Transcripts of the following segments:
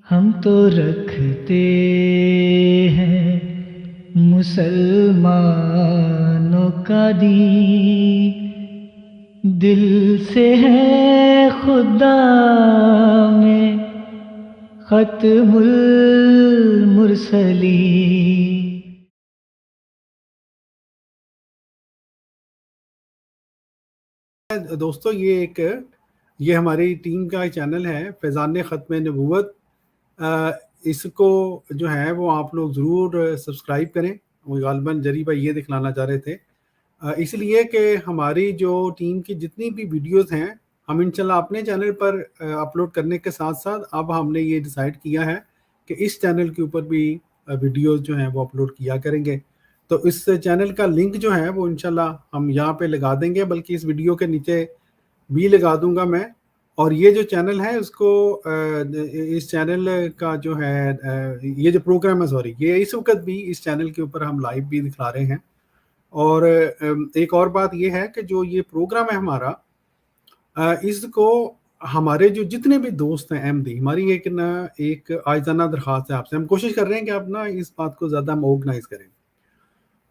ہم تو رکھتے ہیں مسلمانوں کا دین، دل سے ہے خدا میں ختم المرسلین۔ دوستو یہ ہماری ٹیم کا چینل ہے فیضان ختم نبوت۔ اس کو جو ہے وہ آپ لوگ ضرور سبسکرائب کریں۔ وہ غالباً جری بھائی یہ دکھلانا چاہ رہے تھے، اس لیے کہ ہماری جو ٹیم کی جتنی بھی ویڈیوز ہیں ہم انشاءاللہ اپنے چینل پر اپلوڈ کرنے کے ساتھ ساتھ اب ہم نے یہ ڈیسائیڈ کیا ہے کہ اس چینل کے اوپر بھی ویڈیوز جو ہیں وہ اپلوڈ کیا کریں گے۔ تو اس چینل کا لنک جو ہے وہ انشاءاللہ ہم یہاں پہ لگا دیں گے، بلکہ اس ویڈیو کے نیچے بھی لگا دوں گا میں۔ اور یہ جو چینل ہے اس کو اس چینل کا جو ہے یہ جو پروگرام ہے یہ اس وقت بھی اس چینل کے اوپر ہم لائیو بھی دکھا رہے ہیں۔ اور ایک اور بات یہ ہے کہ جو یہ پروگرام ہے ہمارا، اس کو ہمارے جو جتنے بھی دوست ہیں احمدی، ہماری ایک عاجزانہ درخواست ہے آپ سے، ہم کوشش کر رہے ہیں کہ آپ نا اس بات کو زیادہ ہم آرگنائز کریں،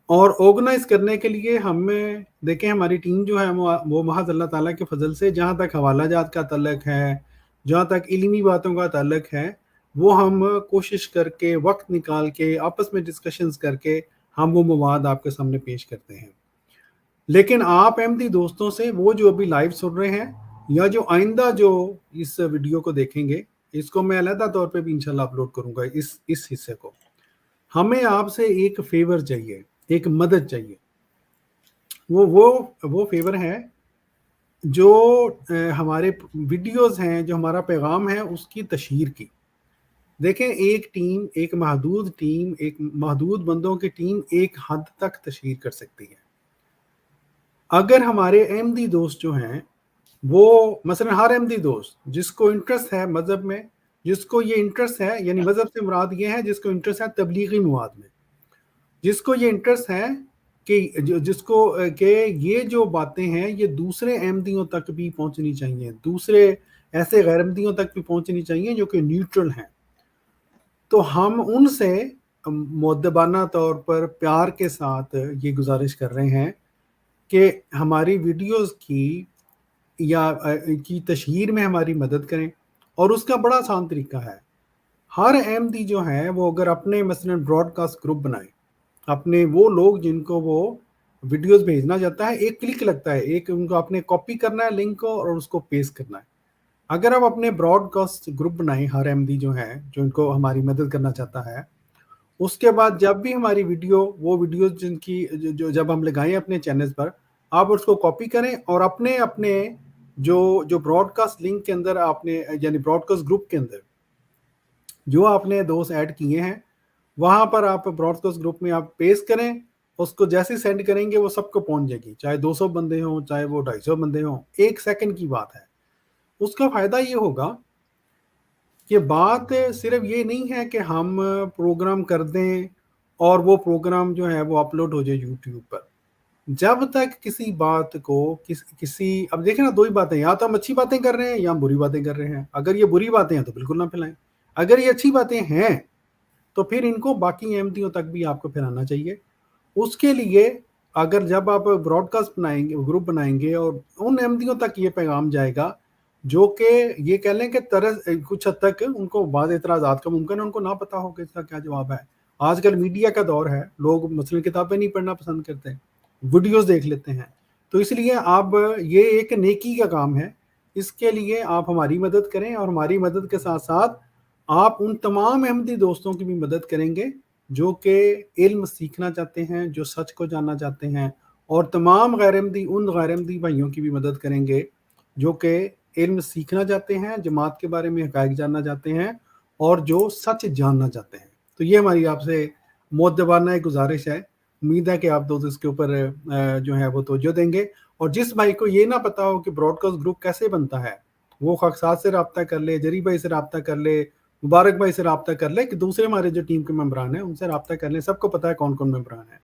اور آرگنائز کرنے کے لیے ہمیں دیکھیں ہماری ٹیم جو ہے وہ محض اللہ تعالیٰ کے فضل سے، جہاں تک حوالہ جات کا تعلق ہے، جہاں تک علمی باتوں کا تعلق ہے، وہ ہم کوشش کر کے وقت نکال کے آپس میں ڈسکشنز کر کے ہم وہ مواد آپ کے سامنے پیش کرتے ہیں۔ لیکن آپ احمدی دوستوں سے، وہ جو ابھی لائیو سن رہے ہیں یا جو آئندہ جو اس ویڈیو کو دیکھیں گے، اس کو میں علیحدہ طور پہ بھی انشاءاللہ اپلوڈ کروں گا اس حصے کو، ہمیں آپ سے ایک فیور چاہیے، ایک مدد چاہیے۔ وہ فیور ہے جو ہمارے ویڈیوز ہیں، جو ہمارا پیغام ہے اس کی تشہیر کی۔ دیکھیں ایک ٹیم، ایک محدود بندوں کی ٹیم ایک حد تک تشہیر کر سکتی ہے۔ اگر ہمارے احمدی دوست جو ہیں وہ مثلا ہر احمدی دوست جس کو انٹرسٹ ہے مذہب میں، جس کو یہ انٹرسٹ ہے، یعنی مذہب سے مراد یہ ہے جس کو انٹرسٹ ہے تبلیغی مواد میں، جس کو یہ انٹرسٹ ہے کہ یہ جو باتیں ہیں یہ دوسرے احمدیوں تک بھی پہنچنی چاہیے، دوسرے ایسے غیر احمدیوں تک بھی پہنچنی چاہیے جو کہ نیوٹرل ہیں، تو ہم ان سے مؤدبانہ طور پر پیار کے ساتھ یہ گزارش کر رہے ہیں کہ ہماری ویڈیوز کی تشہیر میں ہماری مدد کریں۔ اور اس کا بڑا آسان طریقہ ہے، ہر احمدی جو ہے وہ اگر اپنے مثلا براڈ کاسٹ گروپ بنائے، اپنے وہ لوگ جن کو وہ ویڈیوز بھیجنا چاہتا ہے، ایک کلک لگتا ہے، ایک ان کو اپنے کاپی کرنا ہے لنک کو اور اس کو پیسٹ کرنا ہے۔ اگر آپ اپنے براڈ کاسٹ گروپ بنائیں، ہر احمدی جو ہے جو ان کو ہماری مدد کرنا چاہتا ہے، اس کے بعد جب بھی ہماری وہ ویڈیوز جن کی جب ہم لگائیں اپنے چینلز پر، آپ اس کو کاپی کریں اور اپنے جو براڈ کاسٹ لنک کے اندر آپ نے، یعنی براڈ کاسٹ گروپ کے اندر جو آپ نے دوست ایڈ کیے ہیں، وہاں پر آپ براڈ کاسٹ گروپ میں آپ پیسٹ کریں، اس کو جیسے سینڈ کریں گے وہ سب کو پہنچ جائے گی، چاہے 200 بندے ہوں، چاہے وہ 250 بندے ہوں، 1 سیکنڈ کی بات ہے۔ اس کا فائدہ یہ ہوگا کہ بات صرف یہ نہیں ہے کہ ہم پروگرام کر دیں اور وہ پروگرام جو ہے وہ اپلوڈ ہو جائے یوٹیوب پر۔ جب تک کسی بات کو اب دیکھیں نا، 2 ہی باتیں، یا تو ہم اچھی باتیں کر رہے ہیں یا ہم بری باتیں کر رہے ہیں۔ اگر یہ بری باتیں ہیں تو بالکل نہ پھیلائیں، اگر یہ اچھی باتیں ہیں تو پھر ان کو باقی احمدیوں تک بھی آپ کو پھیلانا چاہیے۔ اس کے لیے اگر جب آپ براڈ کاسٹ بنائیں گے، گروپ بنائیں گے، اور ان احمدیوں تک یہ پیغام جائے گا جو کہ یہ کہہ لیں کہ کچھ حد تک ان کو بعض اعتراضات کا ممکن ہے ان کو نہ پتا ہو کہ اس کا کیا جواب ہے۔ آج کل میڈیا کا دور ہے، لوگ مثلا کتابیں نہیں پڑھنا پسند کرتے، ویڈیوز دیکھ لیتے ہیں، تو اس لیے آپ یہ ایک نیکی کا کام ہے، اس کے لیے آپ ہماری مدد کریں، اور ہماری مدد کے ساتھ ساتھ آپ ان تمام احمدی دوستوں کی بھی مدد کریں گے جو کہ علم سیکھنا چاہتے ہیں، جو سچ کو جاننا چاہتے ہیں، اور تمام غیر احمدی بھائیوں کی بھی مدد کریں گے جو کہ علم سیکھنا چاہتے ہیں، جماعت کے بارے میں حقائق جاننا چاہتے ہیں، اور جو سچ جاننا چاہتے ہیں۔ تو یہ ہماری آپ سے مؤدبانہ ایک گزارش ہے، امید ہے کہ آپ دوست اس کے اوپر جو ہے وہ توجہ دیں گے۔ اور جس بھائی کو یہ نہ پتا ہو کہ براڈ کاسٹ گروپ کیسے بنتا ہے، وہ خاکسات سے رابطہ کر لے، جری بھائی سے رابطہ کر لے، مبارک بھائی سے رابطہ کر لے، کہ دوسرے ہمارے جو ٹیم کے ممبران ہیں ان سے رابطہ کر لیں، سب کو پتہ ہے کون کون ممبران ہیں۔